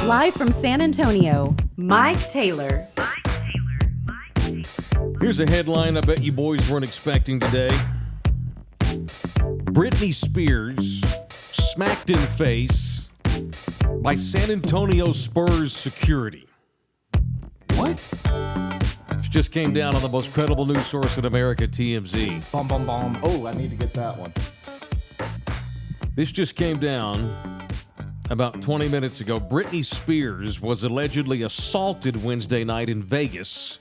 Live from San Antonio, Mike Taylor. Here's a headline I bet you boys weren't expecting today. Britney Spears smacked in face by San Antonio Spurs security. What? This just came down on the most credible news source in America, TMZ. Bum, bum, bum. Oh, I need to get that one. This just came down about 20 minutes ago. Britney Spears was allegedly assaulted Wednesday night in Vegas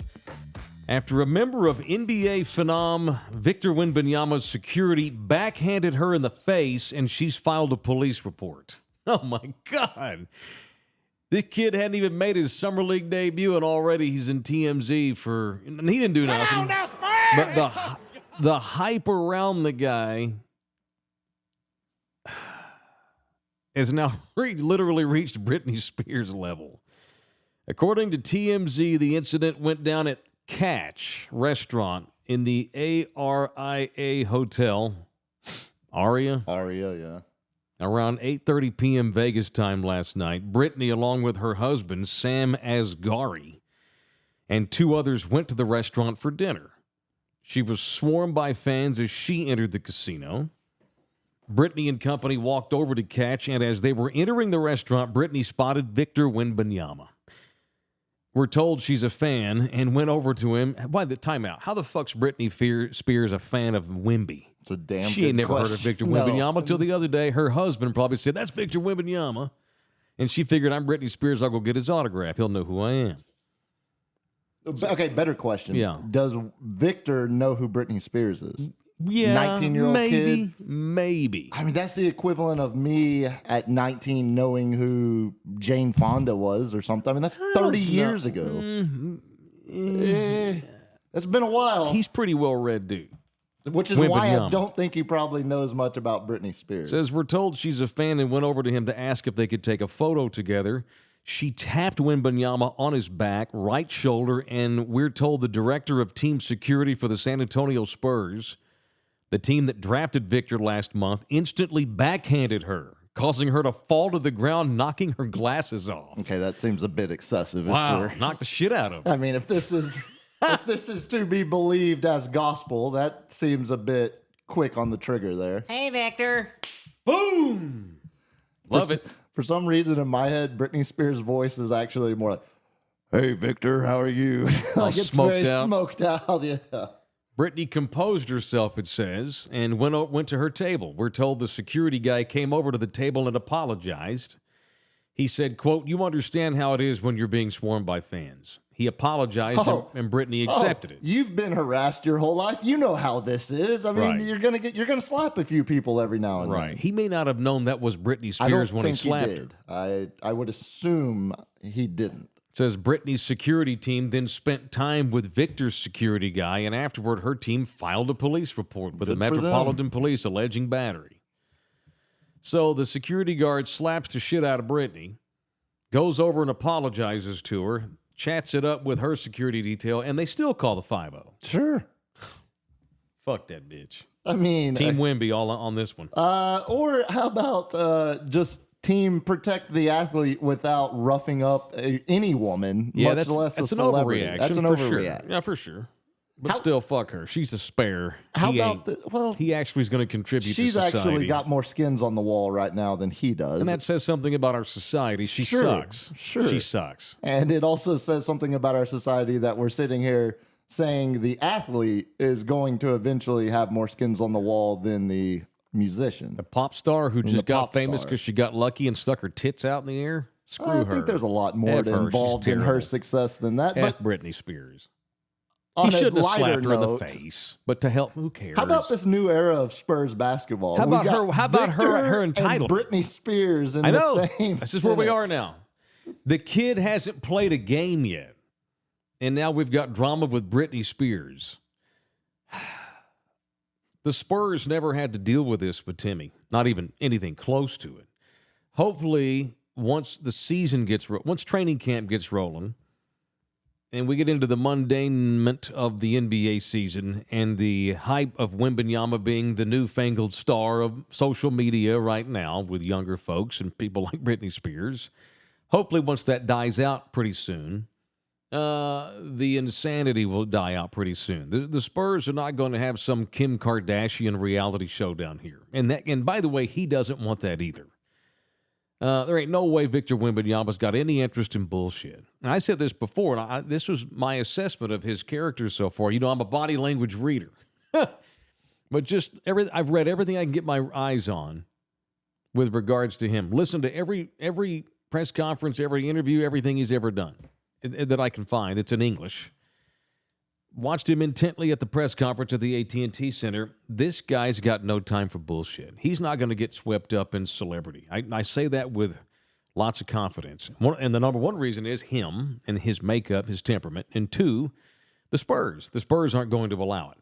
after a member of NBA phenom Victor Wembanyama's security backhanded her in the face, and she's filed a police report. Oh, my God. This kid hadn't even made his Summer League debut, and already he's in TMZ for... And he didn't do nothing. But the hype around the guy has now literally reached Britney Spears level. According to TMZ, the incident went down at Catch restaurant in the ARIA Hotel. Aria, yeah. Around 8:30 p.m. Vegas time last night, Britney, along with her husband, Sam Asghari, and two others went to the restaurant for dinner. She was swarmed by fans as she entered the casino. Britney and company walked over to Catch, and as they were entering the restaurant, Britney spotted Victor Wembanyama. We're told she's a fan and went over to him. By the timeout, how the fuck's Britney Spears a fan of Wemby? It's a damn She ain't good never heard of question. Victor Wembanyama until the other day. Her husband probably said, "That's Victor Wembanyama." And she figured, I'm Britney Spears. I'll go get his autograph. He'll know who I am. Okay, better question. Yeah. Does Victor know who Britney Spears is? Yeah, 19-year-old kid? Maybe. I mean, that's the equivalent of me at 19 knowing who Jane Fonda was or something. I mean, that's 30 years ago. It's been a while. He's pretty well-read dude. Which is why I Wembanyama. don't think he probably knows much about Britney Spears. Says we're told she's a fan and went over to him to ask if they could take a photo together. She tapped Wembanyama on his back, right shoulder, and we're told the director of team security for the San Antonio Spurs, the team that drafted Victor last month, instantly backhanded her, causing her to fall to the ground, knocking her glasses off. Okay, that seems a bit excessive. Wow, knocked the shit out of her. I mean, if this is to be believed as gospel, that seems a bit quick on the trigger there. Hey, Victor. Boom! Love it. For some reason, in my head, Britney Spears' voice is actually more like, "Hey, Victor, how are you?" Like it's smoked very out. smoked out. Yeah. Britney composed herself, it says, and went to her table. We're told the security guy came over to the table and apologized. He said, quote, "You understand how it is when you're being swarmed by fans." He apologized, and Britney accepted it. You've been harassed your whole life. You know how this is. I mean, Right. you're gonna slap a few people every now and then. He may not have known that was Britney I don't Spears when he think slapped he her. did. I would assume he didn't. It says Britney's security team then spent time with Victor's security guy, and afterward her team filed a police report with the Good for them. Metropolitan Police alleging battery. So the security guard slaps the shit out of Britney, goes over and apologizes to her, chats it up with her security detail, and they still call the 5-0. Sure. Fuck that bitch. I mean, Team Wemby all on this one. or how about just team protect the athlete without roughing up any woman, much less a that's an celebrity. overreaction. That's an for overreaction. Sure. Yeah, for sure. But still, fuck her. She's a spare. How He about ain't. He actually is going to contribute to she's society. actually got more skins on the wall right now than he does. And that says something about our society. She Sure, sucks. sure. She sucks. And it also says something about our society that we're sitting here saying the athlete is going to eventually have more skins on the wall than the musician. The pop star who The just got pop famous star. because she got lucky and stuck her tits out in the air. Screw I her. think there's a lot more F her. She's involved in her terrible. success than that. F But Britney Spears. on He a shouldn't have lighter slapped her in the note, face. But to help, who cares? how about this new era of Spurs basketball? How We about got her- how about her- Victor her and entitlement? Britney Spears in I the know. same This is where we are sentence. now. The kid hasn't played a game yet. And now we've got drama with Britney Spears. The Spurs never had to deal with this with Timmy. Not even anything close to it. Hopefully, once the season gets, once training camp gets rolling, and we get into the mundanement of the NBA season and the hype of Wembanyama being the newfangled star of social media right now with younger folks and people like Britney Spears, hopefully once that dies out pretty soon, the insanity will die out pretty soon. The Spurs are not going to have some Kim Kardashian reality show down here. And by the way, he doesn't want that either. There ain't no way Victor Wembanyama's got any interest in bullshit. And I said this before, and this was my assessment of his character so far. You know, I'm a body language reader. But I've read everything I can get my eyes on with regards to him. Listen to every press conference, every interview, everything he's ever done that I can find. It's in English. Watched him intently at the press conference at the AT&T Center. This guy's got no time for bullshit. He's not going to get swept up in celebrity. I say that with lots of confidence. And the number one reason is him and his makeup, his temperament. And two, the Spurs. The Spurs aren't going to allow it.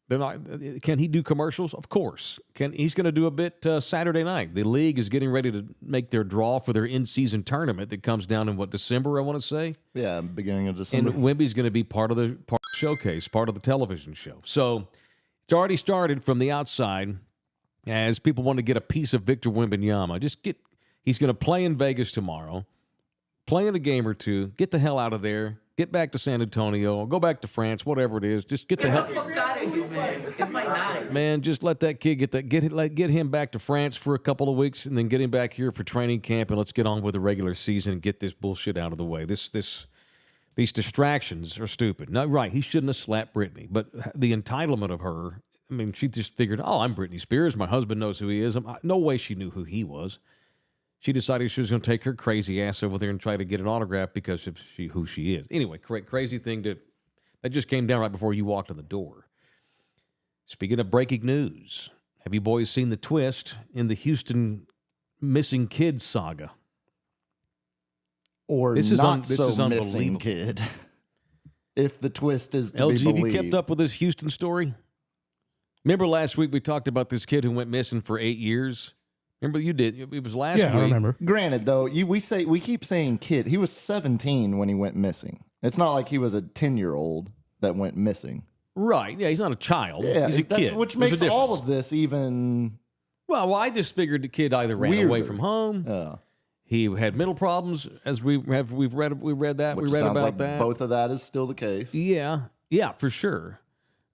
They're not. Can he do commercials? Of course. He's going to do a bit Saturday night. The league is getting ready to make their draw for their in-season tournament that comes down in, December, I want to say? Yeah, beginning of December. And Wemby's going to be part of the showcase, part of the television show. So it's already started from the outside as people want to get a piece of Victor Wembanyama. He's going to play in Vegas tomorrow, play in a game or two, get the hell out of there, get back to San Antonio, go back to France, whatever it is. Just get the hell out of here, man. It's my night. Man, just let that kid get him back to France for a couple of weeks, and then get him back here for training camp, and let's get on with the regular season and get this bullshit out of the way. These distractions are stupid. No, right, he shouldn't have slapped Britney, but the entitlement of her, I mean, she just figured, I'm Britney Spears. My husband knows who he is. No way she knew who he was. She decided she was going to take her crazy ass over there and try to get an autograph because of who she is. Anyway, crazy thing that just came down right before you walked in the door. Speaking of breaking news, have you boys seen the twist in the Houston missing kids saga? Or this not is so missing unbelievable. kid. If the twist is to be LG, have believed. you kept up with this Houston story? Remember last week we talked about this kid who went missing for 8 years? Remember you did. It was last week. Yeah, I remember. Granted, though, we keep saying kid. He was 17 when he went missing. It's not like he was a 10-year-old that went missing. Right. Yeah, he's not a child. Yeah, he's a kid. Which There's makes a all difference. of this even. Well, I just figured the kid either ran weirder. away from home. He had mental problems, as we've read that. Which we read sounds about like that. both of that is still the case. Yeah, for sure.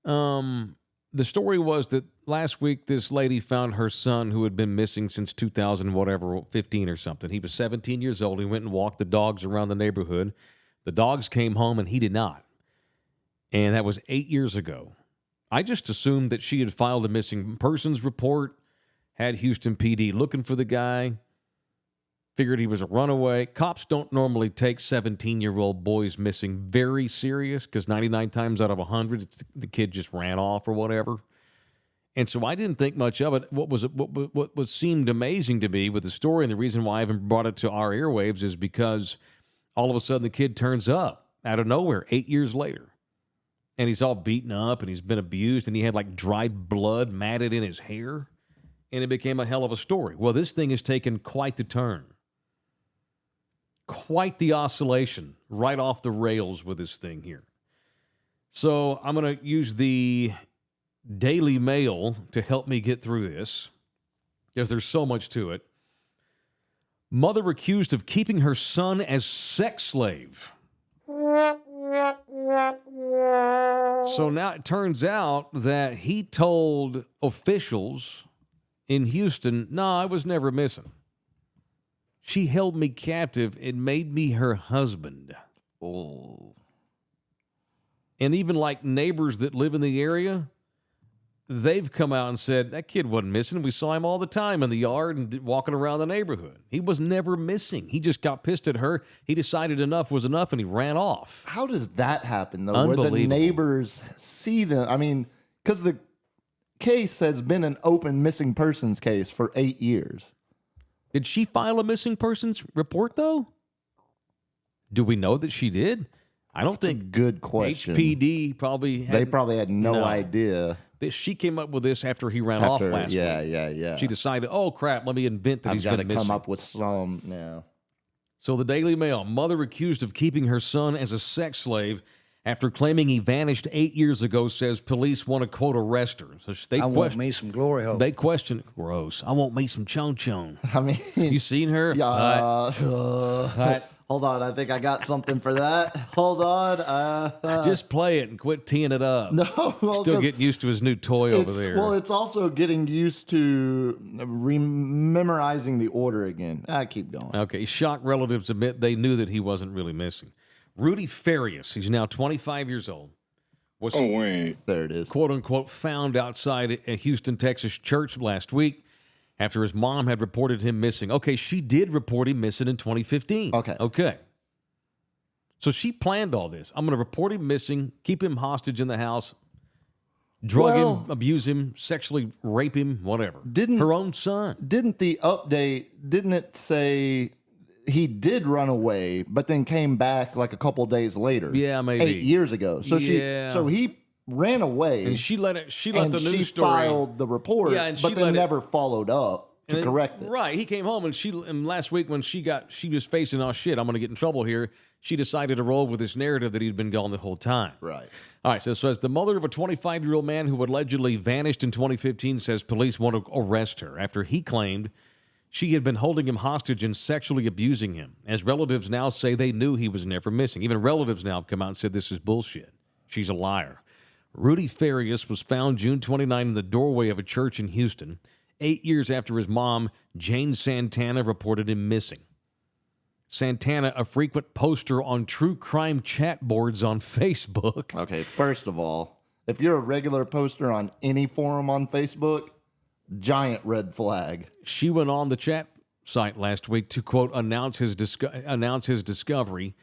The story was that last week this lady found her son who had been missing since 15 or something. He was 17 years old. He went and walked the dogs around the neighborhood. The dogs came home and he did not. And that was 8 years ago. I just assumed that she had filed a missing persons report, had Houston PD looking for the guy, figured he was a runaway. Cops don't normally take 17-year-old boys missing very serious because 99 times out of 100, it's the kid just ran off or whatever. And so I didn't think much of it. What seemed amazing to me with the story, and the reason why I haven't brought it to our airwaves is because all of a sudden the kid turns up out of nowhere 8 years later. And he's all beaten up and he's been abused and he had like dried blood matted in his hair. And it became a hell of a story. Well, this thing has taken quite the turn. Quite the oscillation right off the rails with this thing here. So I'm going to use the Daily Mail to help me get through this because there's so much to it. Mother accused of keeping her son as sex slave. So now it turns out that he told officials in Houston, no, I was never missing. She held me captive and made me her husband. Oh. And even like neighbors that live in the area, they've come out and said, that kid wasn't missing. We saw him all the time in the yard and walking around the neighborhood. He was never missing. He just got pissed at her. He decided enough was enough and he ran off. How does that happen, though? Where the neighbors see them? I mean, because the case has been an open missing persons case for 8 years. Did she file a missing persons report, though? Do we know that she did? I don't think. A good question. HPD probably had, they probably had no idea. She came up with this after he ran off last week. Yeah. She decided, oh, crap, let me invent that he's been missing. I've got to come up with some now. So the Daily Mail, mother accused of keeping her son as a sex slave after claiming he vanished 8 years ago, says police want to, quote, arrest her. So they I want me some glory hole. They question, gross. I want me some chon. I mean, You seen her? yeah. Hot. Hold on, I think I got something for that. Hold on. Just play it and quit teeing it up. No, well, Still getting used to his new toy over there. Well, it's also getting used to memorizing the order again. I keep going. Okay, shocked relatives admit they knew that he wasn't really missing. Rudy Farias, he's now 25 years old, was There it is. quote unquote found outside a Houston, Texas church last week after his mom had reported him missing. Okay, she did report him missing in 2015. Okay. So she planned all this. I'm going to report him missing, keep him hostage in the house, drug him, abuse him, sexually rape him, whatever. Her own son. Didn't the update, didn't it say he did run away, but then came back like a couple days later? Yeah, maybe 8 years ago. So he ran away, and she let the news she story. filed the report, but then never followed up to correct it. Right, he came home and last week when she was facing, oh shit, I'm going to get in trouble here. She decided to roll with this narrative that he'd been gone the whole time. Right. All right. So as the mother of a 25-year-old man who allegedly vanished in 2015 says police want to arrest her after he claimed she had been holding him hostage and sexually abusing him. As relatives now say they knew he was never missing. Even relatives now have come out and said this is bullshit. She's a liar. Rudy Farias was found June 29 in the doorway of a church in Houston, 8 years after his mom, Jane Santana, reported him missing. Santana, a frequent poster on true crime chat boards on Facebook. Okay, first of all, if you're a regular poster on any forum on Facebook, giant red flag. She went on the chat site last week to, quote, announce his discovery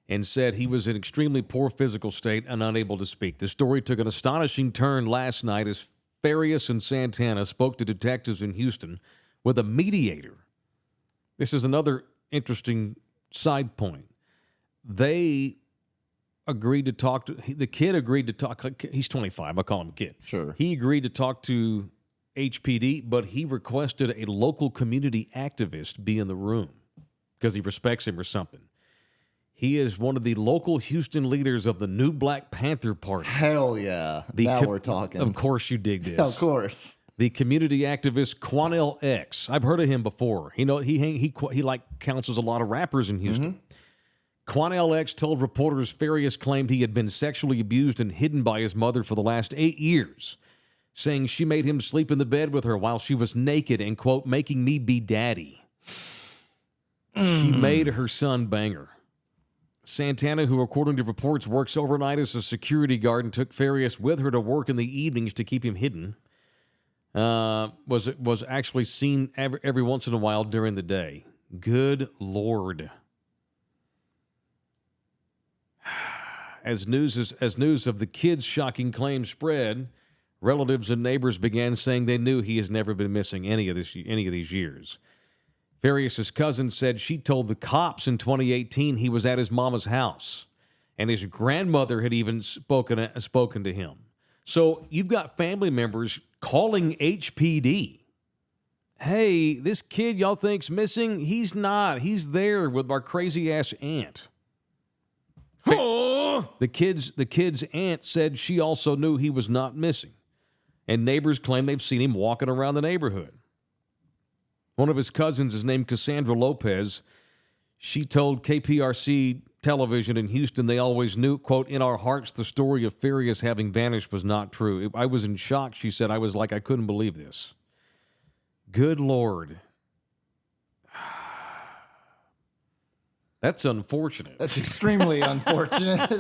and said he was in extremely poor physical state and unable to speak. The story took an astonishing turn last night as Farias and Santana spoke to detectives in Houston with a mediator. This is another interesting side point. They agreed to talk to, the kid agreed to talk, he's 25, I'll call him a kid. Sure. He agreed to talk to HPD, but he requested a local community activist be in the room because he respects him or something. He is one of the local Houston leaders of the new Black Panther Party. Hell yeah. Now we're talking. Of course you dig this. Of course. The community activist Quanell X. I've heard of him before. He like counsels a lot of rappers in Houston. Quanell X told reporters Farias claimed he had been sexually abused and hidden by his mother for the last 8 years, saying she made him sleep in the bed with her while she was naked and, quote, making me be daddy. She made her son bang her. Santana, who according to reports works overnight as a security guard and took Farias with her to work in the evenings to keep him hidden, was actually seen every once in a while during the day. Good Lord. As news of the kid's shocking claim spread, relatives and neighbors began saying they knew he has never been missing any of these years. Farias' cousin said she told the cops in 2018 he was at his mama's house, and his grandmother had even spoken to him. So you've got family members calling HPD. Hey, this kid y'all think's missing? He's not. He's there with our crazy-ass aunt. The kid's aunt said she also knew he was not missing, and neighbors claim they've seen him walking around the neighborhood. One of his cousins is named Cassandra Lopez. She told KPRC television in Houston they always knew, quote, in our hearts the story of Farias having vanished was not true. I was in shock, she said. I was like, I couldn't believe this. Good Lord. That's unfortunate. That's extremely unfortunate.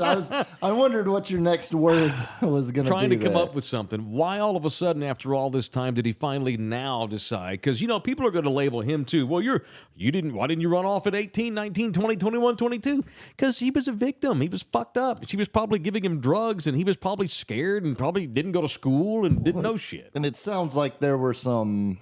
I wondered what your next word was going to be. Trying to come up with something. Why all of a sudden, after all this time, did he finally now decide? Because, people are going to label him too. Well, why didn't you run off at 18, 19, 20, 21, 22? Because he was a victim. He was fucked up. She was probably giving him drugs, and he was probably scared and probably didn't go to school and didn't know shit. And it sounds like there were some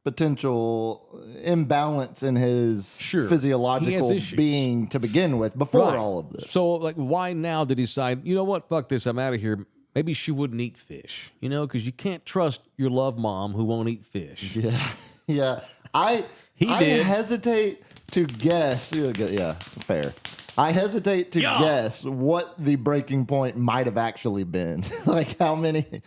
potential imbalance in his physiological being to begin with before all of this. So, why now did he decide, you know what, fuck this, I'm out of here. Maybe she wouldn't eat fish, because you can't trust your love mom who won't eat fish. Yeah. I hesitate to guess. Yeah, fair. I hesitate to guess what the breaking point might have actually been. Like how many,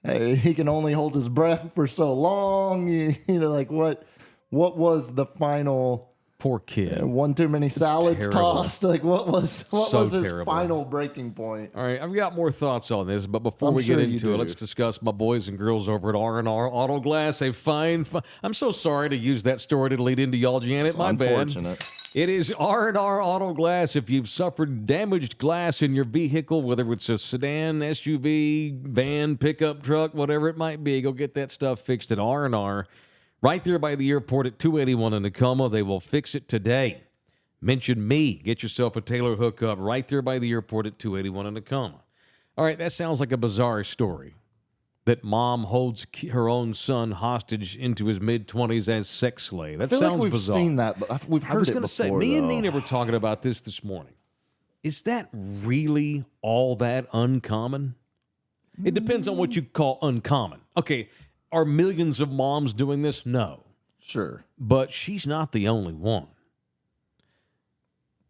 he can only hold his breath for so long. You know, like what was the final? Poor kid. One too many salads terrible. tossed. Like what was his terrible. final breaking point? All right, I've got more thoughts on this, but before I'm we sure get you into do. it, let's discuss my boys and girls over at R&R Auto Glass. A fine. I'm so sorry to use that story to lead into y'all, Janet. It's My unfortunate. bad. It is R&R Auto Glass. If you've suffered damaged glass in your vehicle, whether it's a sedan, SUV, van, pickup truck, whatever it might be, go get that stuff fixed at R&R. Right there by the airport at 281 in Tacoma. They will fix it today. Mention me. Get yourself a Taylor hookup right there by the airport at 281 in Tacoma. All right, that sounds like a bizarre story. That mom holds her own son hostage into his mid-20s as sex slave. That I feel sounds like we've bizarre. seen that, but we've heard I was it going to say, before, me and though. Nina were talking about this morning. Is that really all that uncommon? It depends on what you call uncommon. Okay, are millions of moms doing this? No. Sure. But she's not the only one.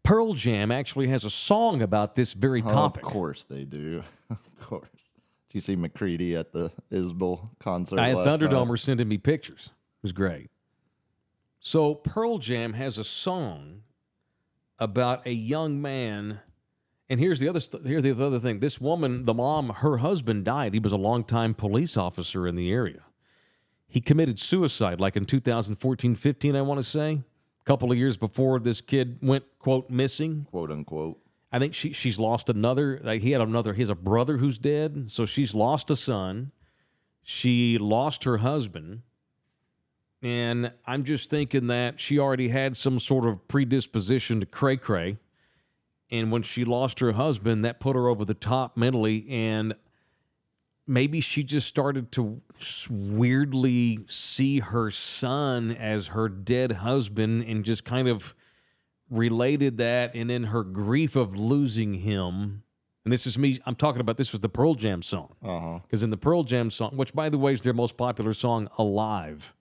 Pearl Jam actually has a song about this very topic. Of course they do. Of course. Did you see McCready at the Isbell concert I had last Thunderdome night? were sending me pictures. It was great. So Pearl Jam has a song about a young man, and here's the other thing. This woman, the mom, her husband died. He was a longtime police officer in the area. He committed suicide, like in 2014-15, I want to say. A couple of years before this kid went, quote, missing. Quote, unquote. I think she's lost another. Like he has a brother who's dead, so she's lost a son. She lost her husband, and I'm just thinking that she already had some sort of predisposition to cray-cray, and when she lost her husband, that put her over the top mentally, and maybe she just started to weirdly see her son as her dead husband and just kind of related that, and in her grief of losing him, and this is me, I'm talking about, this was the Pearl Jam song. Because in the Pearl Jam song, which by the way is their most popular song, Alive,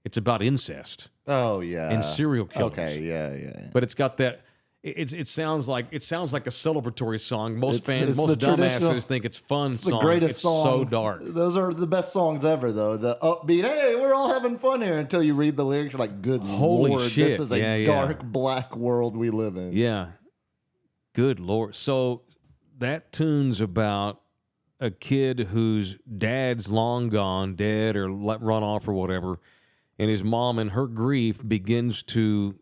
it's about incest. Oh, yeah. And serial killers. Okay, yeah. But it's got that, it sounds like a celebratory song. Most It's the dumbasses traditional- think it's fun It's song. the greatest It's song. so dark. Those are the best songs ever, though. The upbeat, hey, we're all having fun here, until you read the lyrics, you're like, good Holy Lord, shit. this is a Yeah. dark, black world we live in. Yeah. Good Lord. So that tune's about a kid whose dad's long gone, dead or run off or whatever, and his mom in her grief begins to,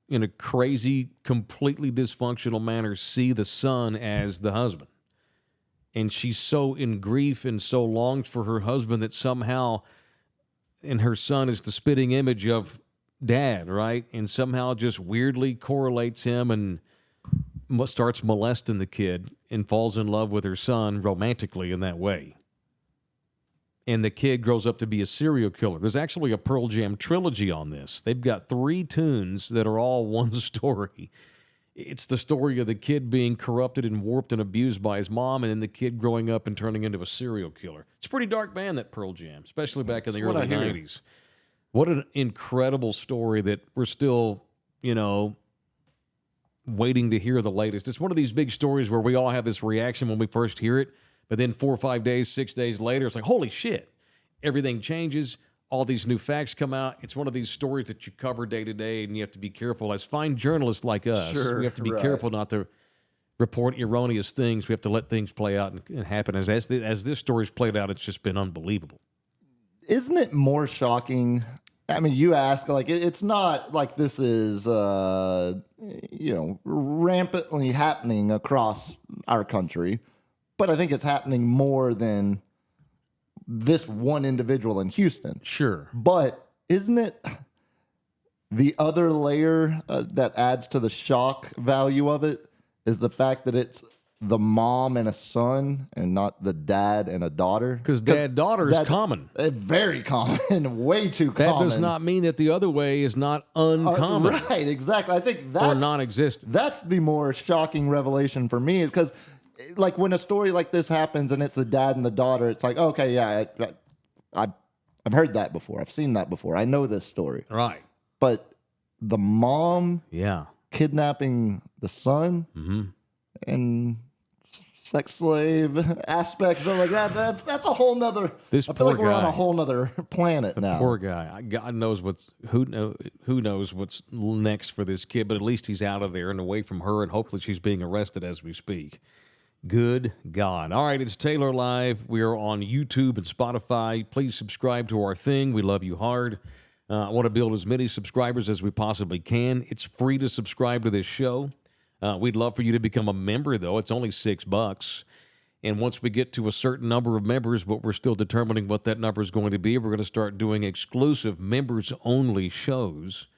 in a crazy, completely dysfunctional manner, see the son as the husband. And she's so in grief and so longs for her husband that somehow, and her son is the spitting image of dad, right? And somehow just weirdly correlates him and starts molesting the kid and falls in love with her son romantically in that way. And the kid grows up to be a serial killer. There's actually a Pearl Jam trilogy on this. They've got 3 tunes that are all one story. It's the story of the kid being corrupted and warped and abused by his mom, and then the kid growing up and turning into a serial killer. It's a pretty dark band, that Pearl Jam, especially back in the early 90s. What an incredible story that we're still, waiting to hear the latest. It's one of these big stories where we all have this reaction when we first hear it, but then 4 or 5 days, 6 days later, it's like, holy shit, everything changes. All these new facts come out. It's one of these stories that you cover day to day, and you have to be careful. As fine journalists like us, we have to be careful not to report erroneous things. We have to let things play out and happen. As this story's played out, it's just been unbelievable. Isn't it more shocking? I mean, you ask, like, it's not like this is, rampantly happening across our country, but I think it's happening more than this one individual in Houston. Sure. But isn't it the other layer that adds to the shock value of it is the fact that it's the mom and a son and not the dad and a daughter? Because dad-daughter is common. Very common, way too That common. does not mean that the other way is not uncommon Right, exactly. I think that's or non-existent. That's the more shocking revelation for me, because like when a story like this happens and it's the dad and the daughter, it's like, okay, yeah, I've heard that before. I've seen that before. I know this story. Right. But the mom Yeah. kidnapping the son and sex slave aspects of like that. That's a whole nother. I feel like we're on a whole nother planet now. Poor guy. God knows who knows what's next for this kid, but at least he's out of there and away from her, and hopefully she's being arrested as we speak. Good God. All right, it's Taylor Live. We are on YouTube and Spotify. Please subscribe to our thing. We love you hard. I want to build as many subscribers as we possibly can. It's free to subscribe to this show. We'd love for you to become a member, though. It's only $6. And once we get to a certain number of members, but we're still determining what that number is going to be, we're going to start doing exclusive members-only shows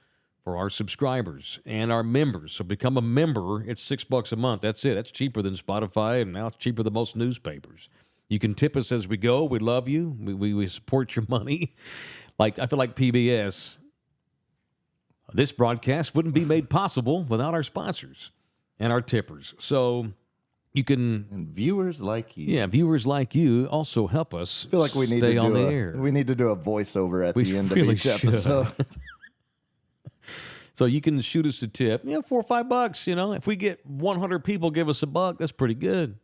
for our subscribers and our members. So become a member. It's $6 a month. That's it. That's cheaper than Spotify, and now it's cheaper than most newspapers. You can tip us as we go. We love you. We support your money. Like I feel like PBS, this broadcast wouldn't be made possible without our sponsors and our tippers. So you can... And viewers like you. Yeah, viewers like you also help us I feel like we need stay to on do the air. We need to do a voiceover at the end really of each episode. So you can shoot us a tip, $4 or $5. If we get 100 people give us $1, that's pretty good.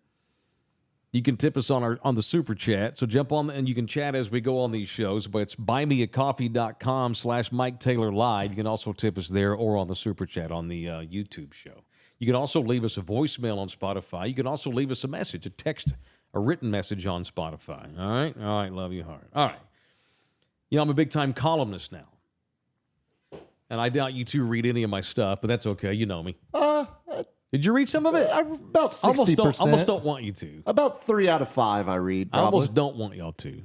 You can tip us on the super chat. So jump on and you can chat as we go on these shows. But it's buymeacoffee.com/Mike Taylor Live. You can also tip us there or on the super chat on the YouTube show. You can also leave us a voicemail on Spotify. You can also leave us a message, a text, a written message on Spotify. All right? All right, love you hard. All right. I'm a big-time columnist now. And I doubt you two read any of my stuff, but that's okay. You know me. Did you read some of it? About 60%. Almost don't want you to. About 3 out of 5 I read, probably. I almost don't want y'all to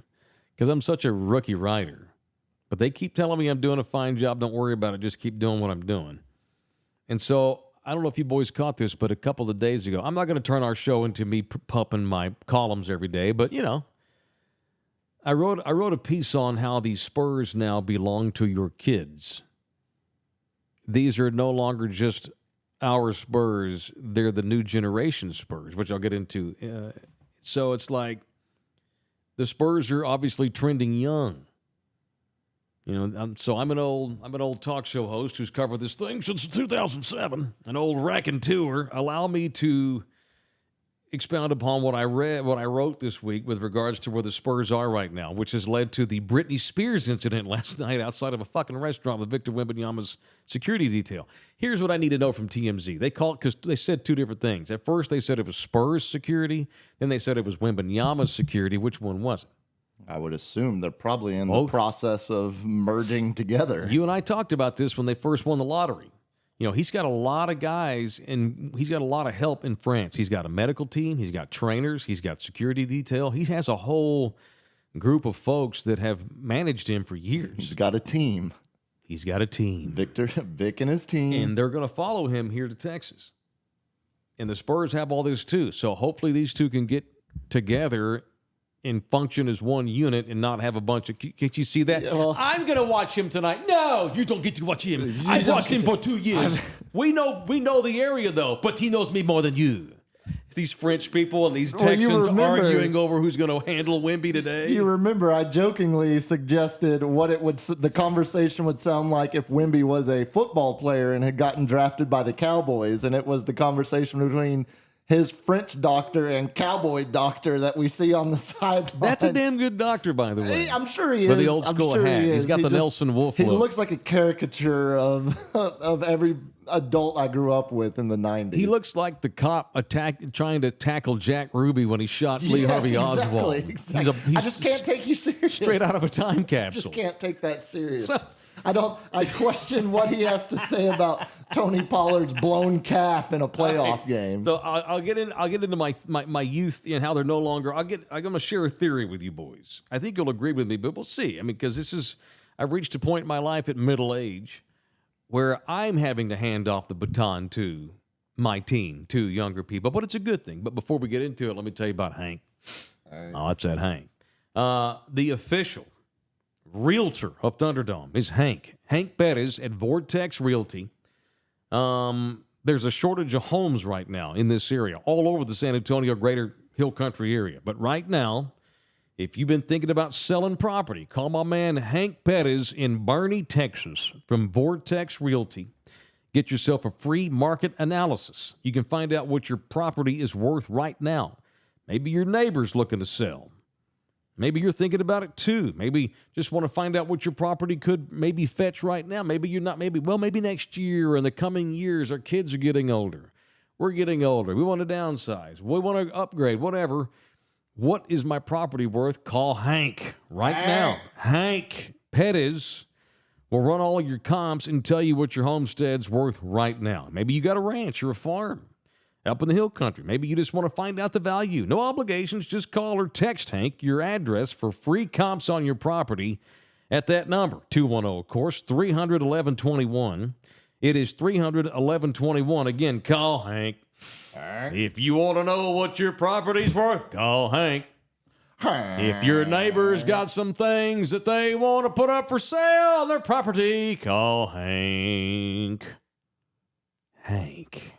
because I'm such a rookie writer. But they keep telling me I'm doing a fine job. Don't worry about it. Just keep doing what I'm doing. And so I don't know if you boys caught this, but a couple of days ago, I'm not going to turn our show into me pumping my columns every day, but, I wrote a piece on how the Spurs now belong to your kids. These are no longer just our Spurs. They're the new generation Spurs, which I'll get into. So it's like the Spurs are obviously trending young. So I'm an old talk show host who's covered this thing since 2007, an old raconteur. Allow me to expound upon what I wrote this week with regards to where the Spurs are right now, which has led to the Britney Spears incident last night outside of a fucking restaurant with Victor Wembanyama's security detail. Here's what I need to know from TMZ. They called because they said two different things. At first, they said it was Spurs security. Then they said it was Wembanyama's security. Which one was it? I would assume they're probably in the process of merging together. You and I talked about this when they first won the lottery. He's got a lot of guys, and he's got a lot of help in France. He's got a medical team. He's got trainers. He's got security detail. He has a whole group of folks that have managed him for years. He's got a team. Vic and his team. And they're going to follow him here to Texas. And the Spurs have all this, too. So hopefully these two can get together and function as one unit and not have a bunch of... Can't you see that? Yeah, well, I'm going to watch him tonight. No, you don't get to watch him. I've watched him for 2 years. We know the area, though, but he knows me more than you. These French people and these Texans arguing over who's going to handle Wemby today. You remember I jokingly suggested what the conversation would sound like if Wemby was a football player and had gotten drafted by the Cowboys, and it was the conversation between his French doctor and cowboy doctor that we see on the sideline. That's a damn good doctor, by the way. I'm sure he is. With the old school hat. He's got the Nelson Wolf look. He looks like a caricature of every adult I grew up with in the 90s. He looks like the cop trying to tackle Jack Ruby when he shot Lee Harvey Oswald. Exactly. I just can't take you serious. Straight out of a time capsule. Just can't take that serious. I question what he has to say about Tony Pollard's blown calf in a playoff game. So I'll get into my youth and how they're no longer. I'm going to share a theory with you boys. I think you'll agree with me, but we'll see. I mean, because I've reached a point in my life at middle age where I'm having to hand off the baton to my team, to younger people. But it's a good thing. But before we get into it, let me tell you about Hank. Right. Oh, that's that Hank. The official realtor of Thunderdome is Hank. Hank Bettis at Vortex Realty. There's a shortage of homes right now in this area, all over the San Antonio Greater Hill Country area. But right now, if you've been thinking about selling property, call my man Hank Bettis in Barney, Texas, from Vortex Realty. Get yourself a free market analysis. You can find out what your property is worth right now. Maybe your neighbor's looking to sell. Maybe you're thinking about it too. Maybe just want to find out what your property could maybe fetch right now. Maybe you're not. Maybe next year or in the coming years. Our kids are getting older. We're getting older. We want to downsize. We want to upgrade, whatever. What is my property worth? Call Hank right now. Hank Pettis will run all of your comps and tell you what your homestead's worth right now. Maybe you got a ranch or a farm up in the hill country. Maybe you just want to find out the value. No obligations. Just call or text Hank your address for free comps on your property at that number. 210, of course, 300-1121. It is 300-1121. Again, call Hank. If you want to know what your property's worth, call Hank. If your neighbor's got some things that they want to put up for sale on their property, call Hank. Hank.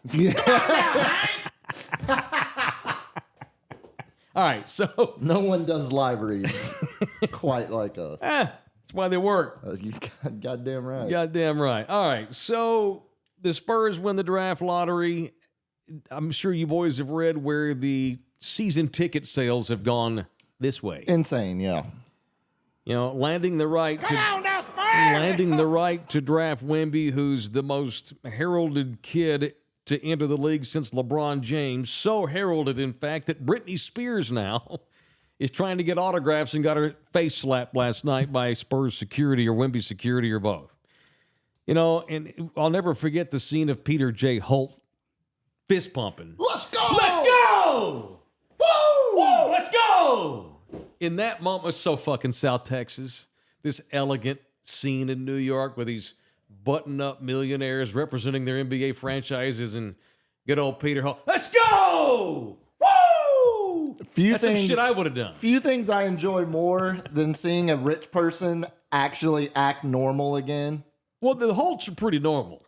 All right, so No one does live reads quite like us. That's why they work. You goddamn right. Goddamn right. All right, so the Spurs win the draft lottery. I'm sure you boys have read where the season ticket sales have gone this way. Insane, yeah. You know, landing the right to draft Wemby, who's the most heralded kid to enter the league since LeBron James. So heralded, in fact, that Britney Spears now is trying to get autographs and got her face slapped last night by Spurs security or Wemby security or both. You know, and I'll never forget the scene of Peter J. Holt fist pumping. Let's go! Let's go! Woo! Whoa, let's go! In that moment, so fucking South Texas, this elegant scene in New York with these button-up millionaires representing their NBA franchises and good old Peter Holt. Let's go! Woo! That's some shit I would have done. Few things I enjoy more than seeing a rich person actually act normal again. Well, the Holts are pretty normal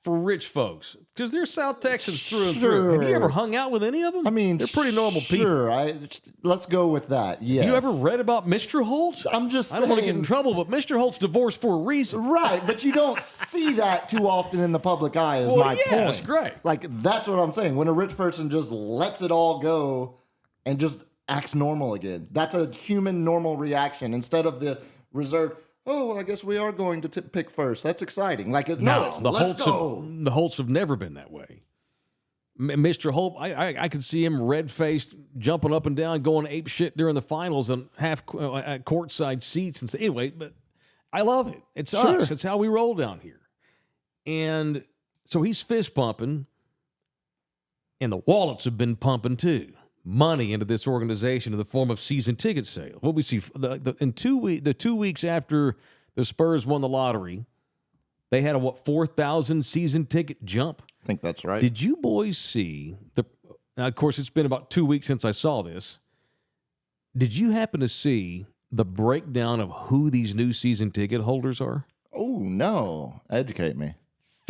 for rich folks because they're South Texans through and through. Sure. Have you ever hung out with any of them? I mean, they're pretty normal people. Sure, let's go with that. Yes. You ever read about Mr. Holtz? I'm just saying. I don't want to get in trouble, but Mr. Holtz divorced for a reason. Right, but you don't see that too often in the public eye is my point. That's great. Like, that's what I'm saying. When a rich person just lets it all go and just acts normal again. That's a human normal reaction instead of the reserved, oh, well, I guess we are going to pick first. That's exciting. Like, let's go. The Holts have never been that way. Mr. Holt, I could see him red-faced, jumping up and down, going ape shit during the finals on half courtside seats. And anyway, but I love it. It's us. It's how we roll down here. And so he's fist pumping, and the wallets have been pumping too. Money into this organization in the form of season ticket sales. What we see in 2 weeks after the Spurs won the lottery, they had a 4,000 season ticket jump. I think that's right. Did you boys see now, of course, it's been about 2 weeks since I saw this. Did you happen to see the breakdown of who these new season ticket holders are? Oh, no. Educate me.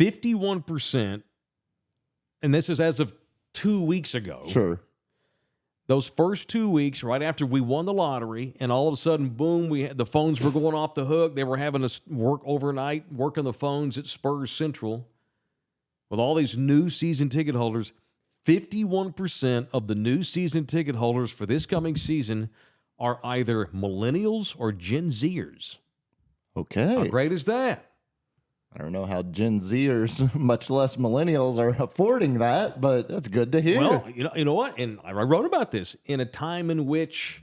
51%, and this is as of 2 weeks ago. Sure. Those first 2 weeks, right after we won the lottery, and all of a sudden, boom, the phones were going off the hook. They were having us work overnight, working the phones at Spurs Central. With all these new season ticket holders, 51% of the new season ticket holders for this coming season are either millennials or Gen Zers. Okay. How great is that? I don't know how Gen Zers, much less millennials, are affording that, but that's good to hear. Well, you know what? And I wrote about this in a time in which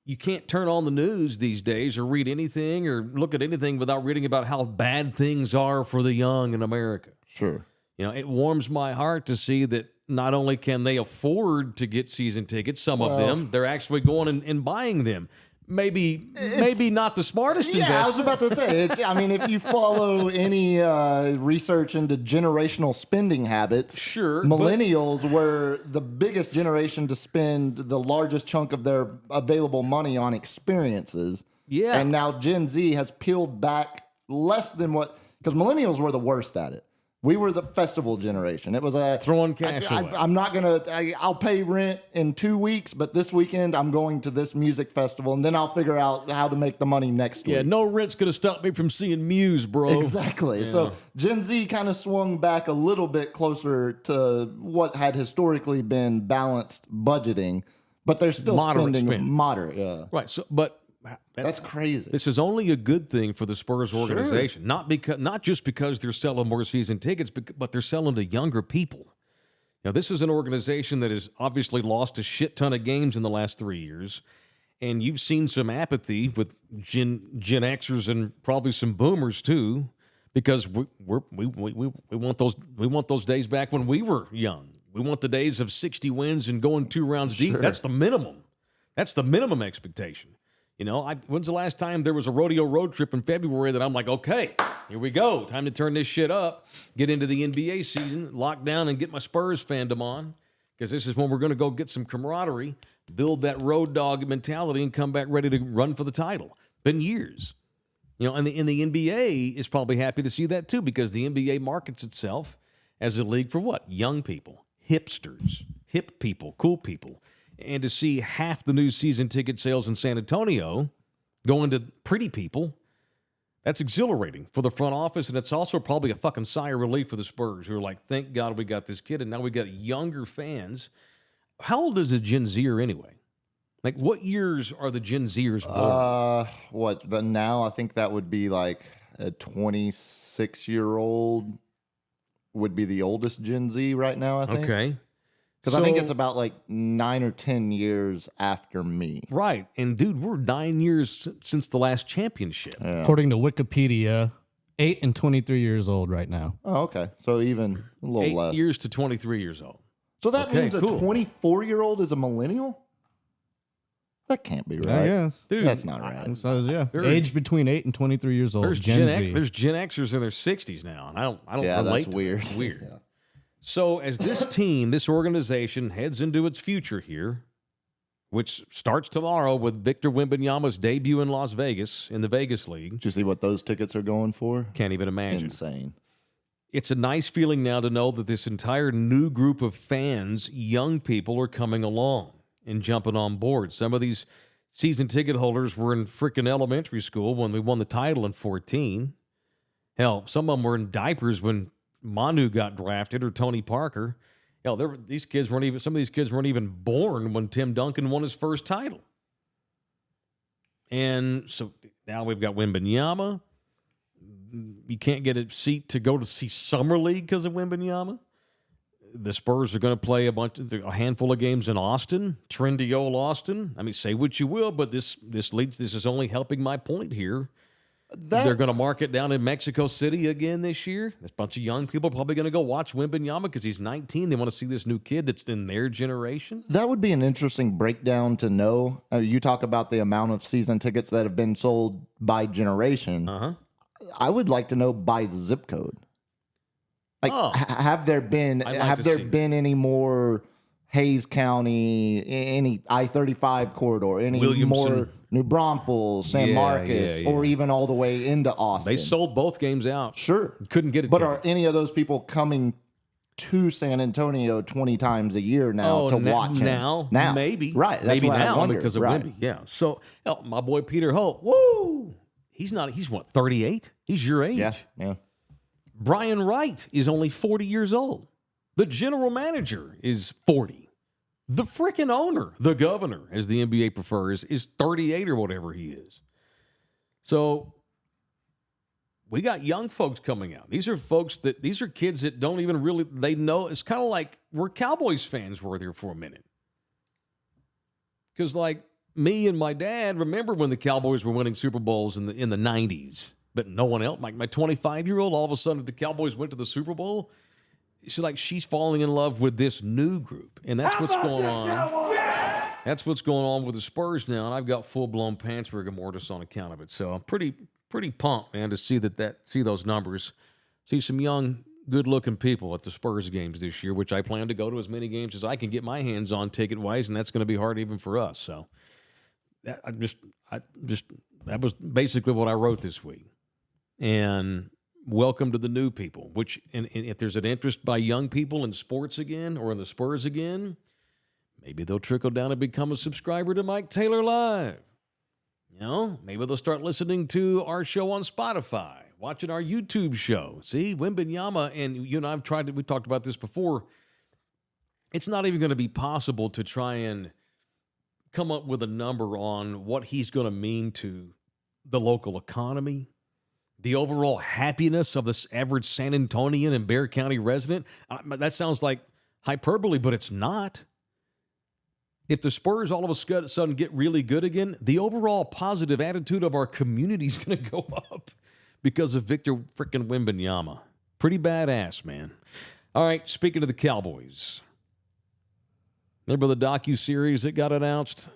you can't turn on the news these days or read anything or look at anything without reading about how bad things are for the young in America. Sure. You know, it warms my heart to see that not only can they afford to get season tickets, some of them, they're actually going and buying them. Maybe not the smartest investment. Yeah, I was about to say, if you follow any research into generational spending habits, sure, millennials were the biggest generation to spend the largest chunk of their available money on experiences. Yeah. And now Gen Z has peeled back less than because millennials were the worst at it. We were the festival generation. It was a throwing cash away. I'm not gonna. I'll pay rent in 2 weeks, but this weekend I'm going to this music festival, and then I'll figure out how to make the money next week. Yeah, no rent's gonna stop me from seeing Muse, bro. Exactly. Yeah. So Gen Z kind of swung back a little bit closer to what had historically been balanced budgeting, but they're still spending moderate. Yeah. Right. So, but. That's crazy. This is only a good thing for the Spurs organization, not just because they're selling more season tickets, but they're selling to younger people. Now, this is an organization that has obviously lost a shit ton of games in the last 3 years, and you've seen some apathy with Gen Xers and probably some Boomers too, because we want those days back when we were young. We want the days of 60 wins and going 2 rounds deep. That's the minimum. That's the minimum expectation. You know, when's the last time there was a rodeo road trip in February that I'm like, okay, here we go. Time to turn this shit up, get into the NBA season, lock down, and get my Spurs fandom on, because this is when we're going to go get some camaraderie, build that road dog mentality, and come back ready to run for the title. Been years. You know, and the NBA is probably happy to see that too, because the NBA markets itself as a league for what? Young people, hipsters, hip people, cool people. And to see half the new season ticket sales in San Antonio going to pretty people, that's exhilarating for the front office. And it's also probably a fucking sigh of relief for the Spurs, who are like, thank God we got this kid. And now we got younger fans. How old is a Gen Zer anyway? Like, what years are the Gen Zers born? But now I think that would be like a 26-year-old would be the oldest Gen Z right now, I think. Okay. Because I think it's about like 9 or 10 years after me. Right. And, dude, we're 9 years since the last championship. Yeah. According to Wikipedia, 8 and 23 years old right now. Oh, okay. So even a little 8 less. years to 23 years old. So that means cool. a 24-year-old is a millennial? That can't be right. I guess. Dude, That's not right. So, yeah. Age between 8 and 23 years old. There's Gen Z. There's Gen Xers in their 60s now, and I don't Yeah, relate that's to weird. It's weird. Yeah. So as this team, this organization heads into its future here, which starts tomorrow with Victor Wembanyama's debut in Las Vegas in the Vegas League. Did you see what those tickets are going for? Can't even imagine. Insane. It's a nice feeling now to know that this entire new group of fans, young people, are coming along and jumping on board. Some of these season ticket holders were in freaking elementary school when we won the title in 2014. Hell, some of them were in diapers when Manu got drafted, or Tony Parker. Hell, some of these kids weren't even born when Tim Duncan won his first title. And so now we've got Wembanyama. You can't get a seat to go to see Summer League because of Wembanyama. The Spurs are going to play a handful of games in Austin, trendy old Austin. I mean, say what you will, but this is only helping my point here. They're going to mark it down in Mexico City again this year. There's a bunch of young people probably going to go watch Wembanyama because he's 19. They want to see this new kid that's in their generation. That would be an interesting breakdown to know. You talk about the amount of season tickets that have been sold by generation. Uh-huh. I would like to know by zip code. Like, have there been any more Hayes County, any I-35 corridor, any Williamson. more New Braunfels, San Marcos, or even all the way into Austin? They sold both games out. Sure. Couldn't get it. But are any of those people coming to San Antonio 20 times a year now to watch him? Now, maybe. Right. That's maybe what now I wonder. because of Right. Wemby. Yeah. So, my boy Peter Holt, woo! He's what, 38? He's your age. Yeah. Brian Wright is only 40 years old. The general manager is 40. The freaking owner, the governor, as the NBA prefers, is 38 or whatever he is. So we got young folks coming out. These are kids that don't even really, they know. It's kind of like we're Cowboys fans were there for a minute. Because like me and my dad remember when the Cowboys were winning Super Bowls in the 90s, but no one else. My 25-year-old, all of a sudden, the Cowboys went to the Super Bowl. She's falling in love with this new group, and that's what's going on. That's what's going on with the Spurs now, and I've got full-blown pants rigor mortis on account of it. So I'm pretty pumped, man, to see see those numbers, see some young, good-looking people at the Spurs games this year, which I plan to go to as many games as I can get my hands on ticket-wise, and that's going to be hard even for us. So that was basically what I wrote this week. And welcome to the new people, which and if there's an interest by young people in sports again or in the Spurs again, maybe they'll trickle down and become a subscriber to Mike Taylor Live. You know, maybe they'll start listening to our show on Spotify, watching our YouTube show. See, Wembanyama, and you and I have we talked about this before. It's not even going to be possible to try and come up with a number on what he's going to mean to the local economy, the overall happiness of this average San Antonian and Bexar County resident. That sounds like hyperbole, but it's not. If the Spurs all of a sudden get really good again, the overall positive attitude of our community is going to go up because of Victor frickin' Wembanyama. Pretty badass, man. All right, speaking of the Cowboys. Remember the docuseries that got announced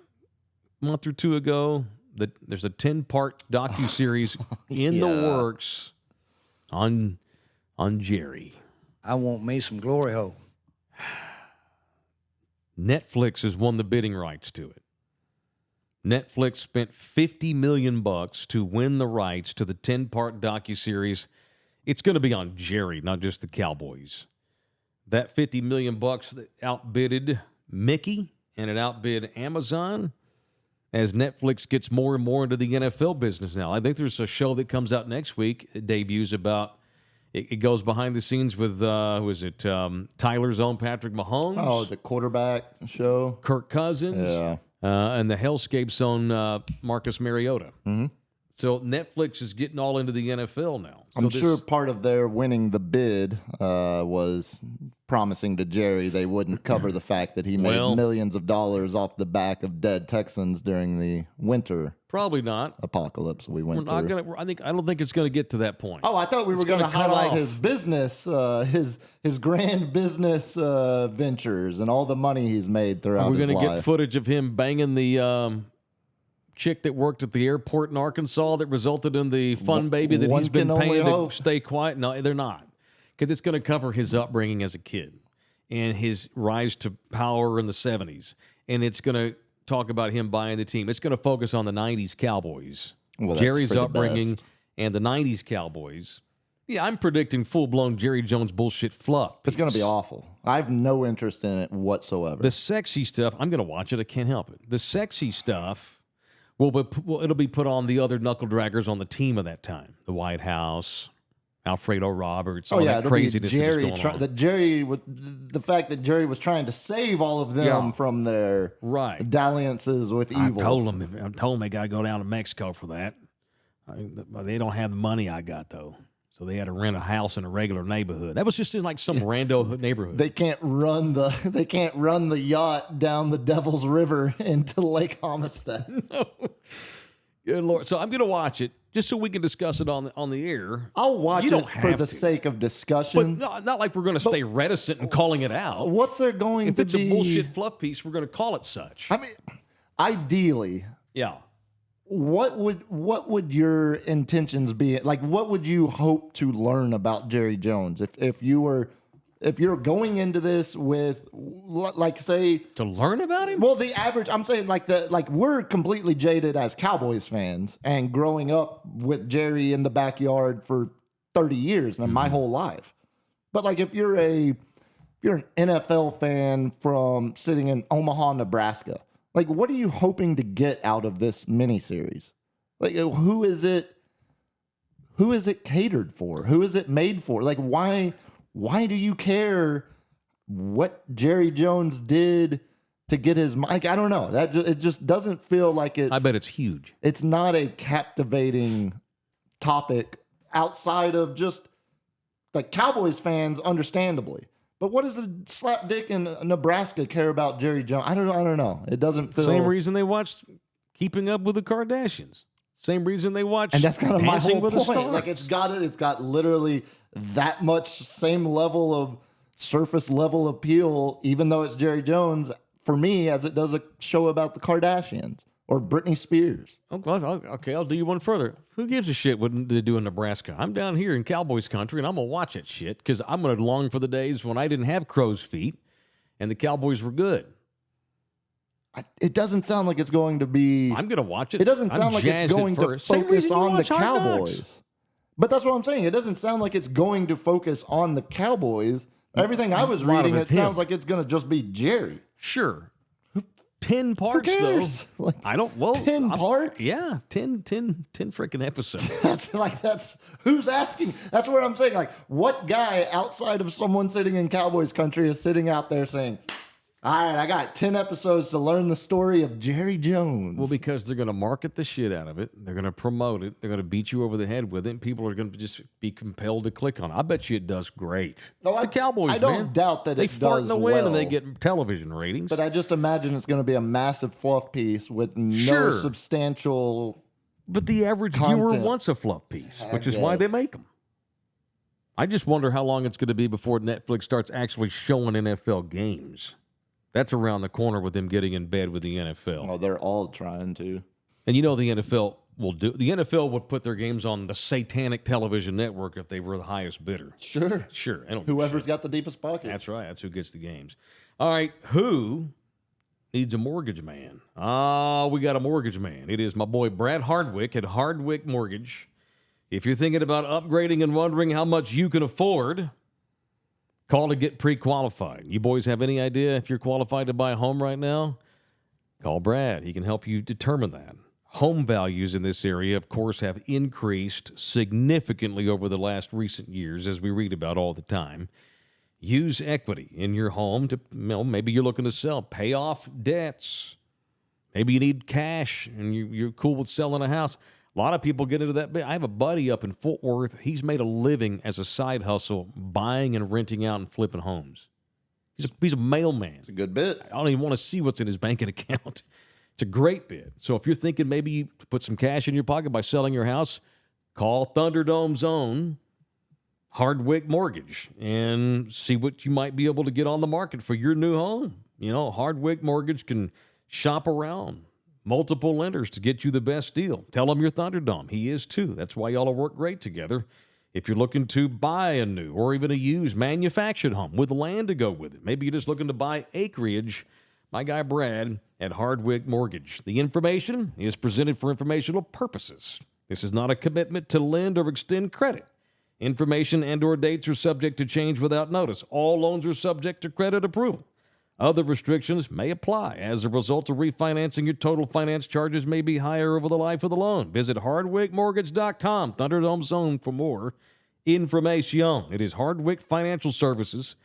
a month or two ago? There's a 10-part docuseries in the works on Jerry. I want me some glory hole. Netflix has won the bidding rights to it. Netflix spent $50 million to win the rights to the 10-part docuseries. It's going to be on Jerry, not just the Cowboys. That $50 million that outbidded Mickey, and it outbid Amazon as Netflix gets more and more into the NFL business now. I think there's a show that comes out next week. It debuts about, it goes behind the scenes with, Tyler's own Patrick Mahomes. Oh, the quarterback show. Kirk Cousins. And the Hellscape's own Marcus Mariota. Mm-hmm. So Netflix is getting all into the NFL now. I'm sure part of their winning the bid was promising to Jerry they wouldn't cover the fact that he made millions of dollars off the back of dead Texans during the winter. Probably not. Apocalypse we went through. I don't think it's going to get to that point. Oh, I thought we were going to highlight his business, his grand business ventures and all the money he's made throughout his life. We're going to get footage of him banging the chick that worked at the airport in Arkansas that resulted in the fun baby that he's been paying to stay quiet. No, they're not. Because it's going to cover his upbringing as a kid and his rise to power in the 70s. And it's going to talk about him buying the team. It's going to focus on the 90s Cowboys. Well, Jerry's upbringing and the 90s Cowboys. Yeah, I'm predicting full-blown Jerry Jones bullshit fluff. It's going to be awful. I have no interest in it whatsoever. The sexy stuff, I'm going to watch it. I can't help it. The sexy stuff, it'll be put on the other knuckle-draggers on the team of that time. The White House, Alfredo Roberts, all that craziness Jerry, that was going on. The fact that Jerry was trying to save all of them from their dalliances with evil. I told them they got to go down to Mexico for that. They don't have the money I got, though. So they had to rent a house in a regular neighborhood. That was just in like some rando neighborhood. They can't run the yacht down the Devil's River into Lake Homestead. No. Good Lord. So I'm going to watch it just so we can discuss it on the air. I'll watch it for the sake of discussion. But not like we're going to stay reticent and calling it out. What's there going if to it's be? A bullshit fluff piece, we're going to call it such. I mean, ideally. Yeah. What would your intentions be? Like, what would you hope to learn about Jerry Jones if you're going into this with, like, say, to learn about him? Well, I'm saying we're completely jaded as Cowboys fans and growing up with Jerry in the backyard for 30 years and my whole life. But like, if you're an NFL fan from sitting in Omaha, Nebraska. Like, what are you hoping to get out of this miniseries? Like, who is it catered for? Who is it made for? Like, why do you care what Jerry Jones did to get his mic? I don't know. It just doesn't feel like it's. I bet it's huge. It's not a captivating topic outside of just like Cowboys fans, understandably. But what does the slap dick in Nebraska care about Jerry Jones? I don't know. It doesn't feel... Same reason they watched Keeping Up with the Kardashians. Same reason they watched And that's kind of my whole with point. Like, it's got literally that much same level of surface level appeal, even though it's Jerry Jones, for me, as it does a show about the Kardashians or Britney Spears. Okay, I'll do you one further. Who gives a shit what they do in Nebraska? I'm down here in Cowboys country, and I'm going to watch that shit because I'm going to long for the days when I didn't have crow's feet and the Cowboys were good. It doesn't sound like it's going to be... I'm going to watch it. It doesn't sound like it's going to focus on the Cowboys. But that's what I'm saying. It doesn't sound like it's going to focus on the Cowboys. Everything I was reading, it sounds like it's going to just be Jerry. Sure. 10 parts, Who cares? though. Like, I don't, well. 10 parts? Yeah, 10 freaking episodes. That's who's asking. That's what I'm saying. Like, what guy outside of someone sitting in Cowboys country is sitting out there saying, all right, I got 10 episodes to learn the story of Jerry Jones. Well, because they're going to market the shit out of it. They're going to promote it. They're going to beat you over the head with it. And people are going to just be compelled to click on it. I bet you it does great. No, it's the Cowboys, I don't man. doubt that they it fart does in the wind well. and they get television ratings. But I just imagine it's going to be a massive fluff piece with no Sure. substantial. But the average viewer wants a fluff piece, which is why they make them. I just wonder how long it's going to be before Netflix starts actually showing NFL games. That's around the corner with them getting in bed with the NFL. Oh, they're all trying to. And you know the NFL will do. The NFL would put their games on the satanic television network if they were the highest bidder. Sure. Sure. Whoever's got the deepest pocket. That's right. That's who gets the games. All right. Who needs a mortgage man? We got a mortgage man. It is my boy Brad Hardwick at Hardwick Mortgage. If you're thinking about upgrading and wondering how much you can afford, call to get pre-qualified. You boys have any idea if you're qualified to buy a home right now? Call Brad. He can help you determine that. Home values in this area, of course, have increased significantly over the last recent years, as we read about all the time. Use equity in your home to, maybe you're looking to sell, pay off debts. Maybe you need cash and you're cool with selling a house. A lot of people get into that. I have a buddy up in Fort Worth. He's made a living as a side hustle buying and renting out and flipping homes. He's a mailman. It's a good bit. I don't even want to see what's in his banking account. It's a great bid. So if you're thinking maybe you put some cash in your pocket by selling your house, call Thunderdome's own Hardwick Mortgage and see what you might be able to get on the market for your new home. Hardwick Mortgage can shop around multiple lenders to get you the best deal. Tell them you're Thunderdome. He is too. That's why y'all will work great together. If you're looking to buy a new or even a used manufactured home with land to go with it, maybe you're just looking to buy acreage, my guy Brad at Hardwick Mortgage. The information is presented for informational purposes. This is not a commitment to lend or extend credit. Information and or dates are subject to change without notice. All loans are subject to credit approval. Other restrictions may apply. As a result of refinancing, your total finance charges may be higher over the life of the loan. Visit hardwickmortgage.com, Thunderdome Zone, for more information. It is Hardwick Financial Services,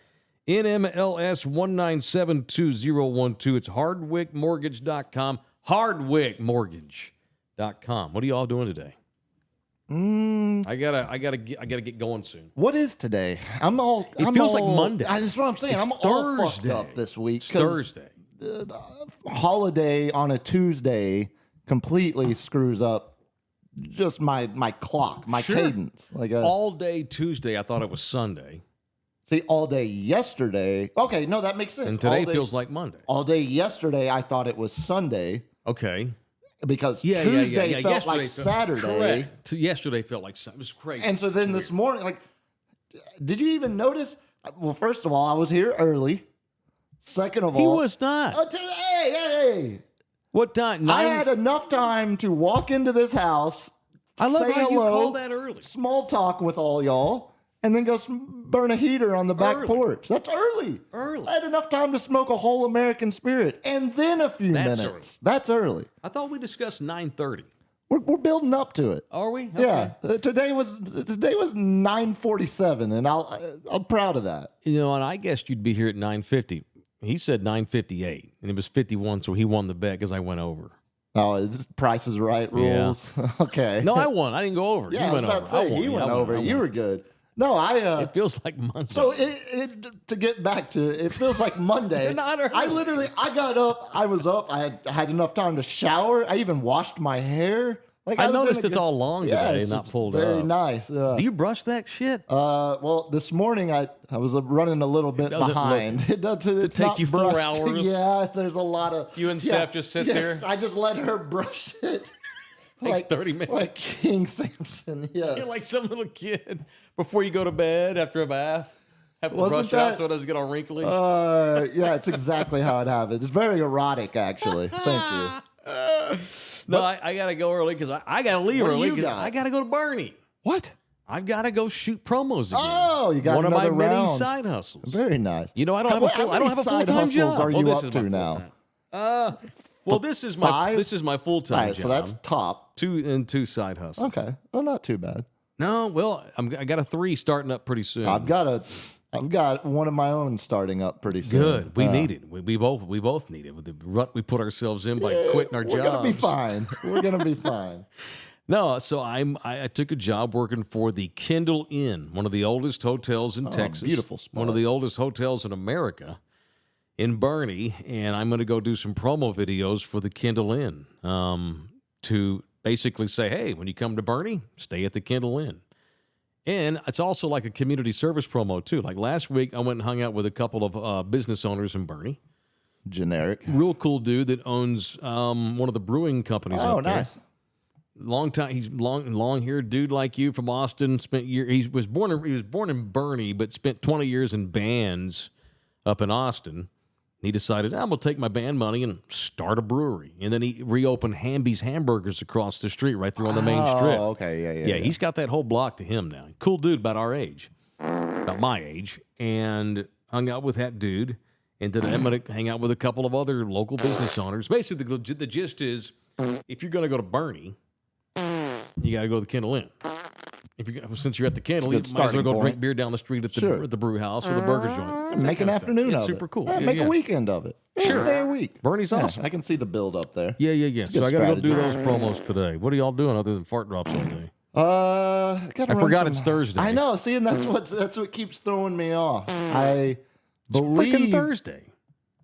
NMLS 1972012. It's hardwickmortgage.com, hardwickmortgage.com. What are you all doing today? I gotta get going soon. What is today? It feels like Monday. That's what I'm saying. It's I'm all fucked Thursday. up this week. It's Thursday. Holiday on a Tuesday completely screws up just my clock, my cadence. All day Tuesday, I thought it was Sunday. See, all day yesterday. Okay, no, that makes sense. And today feels like Monday. All day yesterday, I thought it was Sunday. Okay. Because Tuesday felt like Saturday. Correct. Yesterday felt like Sunday. It was crazy. And so then this morning, did you even notice? Well, first of all, I was here early. Second of all, he was not. Hey. What time? I had enough time to walk into this house. I love say how hello, you call that early. Small talk with all y'all, and then go burn a heater on the back porch. That's early. I had enough time to smoke a whole American Spirit, and then a few minutes. Early. That's early. I thought we discussed 9:30. We're building up to it. Are we? Okay. Yeah. Today was 9:47, and I'm proud of that. And I guessed you'd be here at 9:50. He said 9:58, and it was 51, so he won the bet because I went over. Oh, it's Price is Right rules. Yeah. Okay. No, I won. I didn't go over. Yeah, you went over. He went over. You were good. No, it feels like Monday. So to get back to it feels like Monday. You're not early. I got up. I was up. I had enough time to shower. I even washed my hair. I noticed it's all long today, not pulled up. Very nice. Do you brush that shit? Well, this morning I was running a little bit behind. It does to take you 4 hours. Yeah, there's a lot of. You and Steph just sit there. I just let her brush it. Takes 30 minutes. Like King Samson. Yes. You're like some little kid before you go to bed after a bath. Have to brush out so it doesn't get all wrinkly. Yeah, it's exactly how it happens. It's very erotic, actually. Thank you. No, I got to go early because I got to leave early. You got? I got to go to Barney. What? I've got to go shoot promos again. Oh, you got one of my another many round. side hustles. Very nice. You know, I don't have a side full-time hustles job. are you this up is to my now? full-time. Well, this is my Five? full-time All right, job. so that's top. two side hustles. Okay, well, not too bad. No, well, I got a 3 starting up pretty soon. I've got one of my own starting up pretty soon. Good. We need it. We both need it with the rut we put ourselves in by quitting our jobs. We're gonna be fine. We're gonna be fine. No, so I took a job working for the Kendall Inn, one of the oldest hotels in Texas. Beautiful spot. One of the oldest hotels in America, in Bernie, and I'm going to go do some promo videos for the Kendall Inn to basically say, hey, when you come to Bernie, stay at the Kendall Inn. And it's also like a community service promo, too. Like last week, I went and hung out with a couple of business owners in Bernie. Generic. Real cool dude that owns one of the brewing companies up there. Nice. Long time. He's long-haired dude like you from Austin. He was born in Bernie, but spent 20 years in bands up in Austin. He decided, I'm going to take my band money and start a brewery. And then he reopened Hamby's Hamburgers across the street right there on the main strip. Oh, okay. Yeah. He's got that whole block to him now. Cool dude about our age, about my age. And hung out with that dude. And today I'm going to hang out with a couple of other local business owners. Basically, the gist is, if you're going to go to Bernie, you got to go to the Kendall Inn. Since you're at the Kendall, you might as well go drink beer down the street at the brew house or the burger joint. Make an afternoon of it. It's super cool. Yeah, make a weekend of it. Sure. Stay a week. Bernie's awesome. I can see the build up there. Yeah. So I got to go do those promos today. What are y'all doing other than fart drops all day? I forgot it's Thursday. I know. See, and that's what keeps throwing me off. I believe freaking Thursday.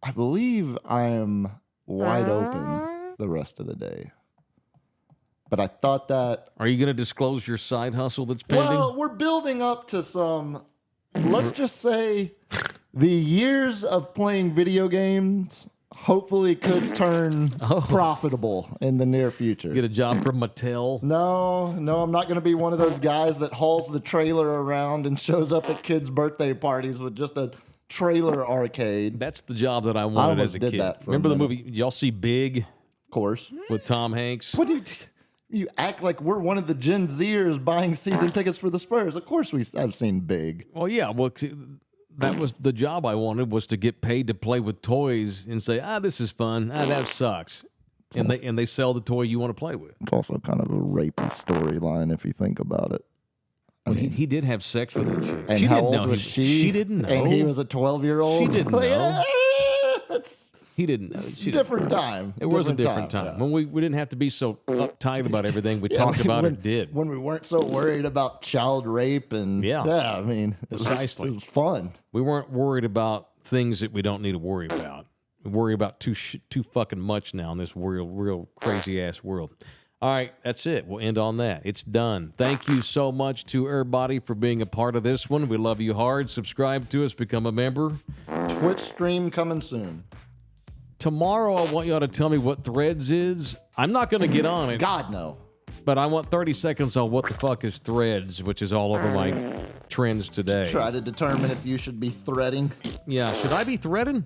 I believe I am wide open the rest of the day. But I thought that... Are you going to disclose your side hustle that's pending? Well, we're building up to some... Let's just say the years of playing video games hopefully could turn profitable in the near future. Get a job from Mattel? No, I'm not going to be one of those guys that hauls the trailer around and shows up at kids' birthday parties with just a trailer arcade. That's the job that I wanted as a kid. Remember the movie? Y'all see Big? Of course. With Tom Hanks? What do you act like we're one of the Gen Zers buying season tickets for the Spurs? Of course I've seen Big. Well, yeah. Well, that was the job I wanted, was to get paid to play with toys and say, this is fun. That sucks. And they sell the toy you want to play with. It's also kind of a rapey storyline if you think about it. I mean, he did have sex with that chick. And how old was she? She didn't know. And he was a 12-year-old? She didn't know. That's He didn't know. different time. It was a different time. Yeah. When we didn't have to be so uptight about everything. We talked about it, did. When we weren't so worried about child rape and... Yeah, I mean, it was fun. We weren't worried about things that we don't need to worry about. We worry about too fucking much now in this real crazy-ass world. All right, that's it. We'll end on that. It's done. Thank you so much to everybody for being a part of this one. We love you hard. Subscribe to us. Become a member. Twitch stream coming soon. Tomorrow, I want y'all to tell me what Threads is. I'm not going to get on it. God, no. But I want 30 seconds on what the fuck is Threads, which is all over my trends today. Try to determine if you should be threading. Yeah, should I be threading?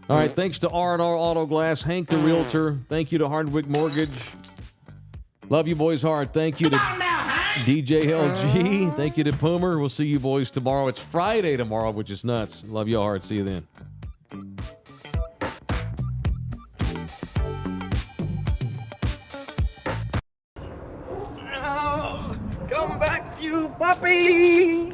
All right, thanks to R&R Auto Glass, Hank the Realtor. Thank you to Hardwick Mortgage. Love you boys hard. Thank you to DJ LG. Thank you to Poomer. We'll see you boys tomorrow. It's Friday tomorrow, which is nuts. Love you hard. See you then. Come back, you puppy!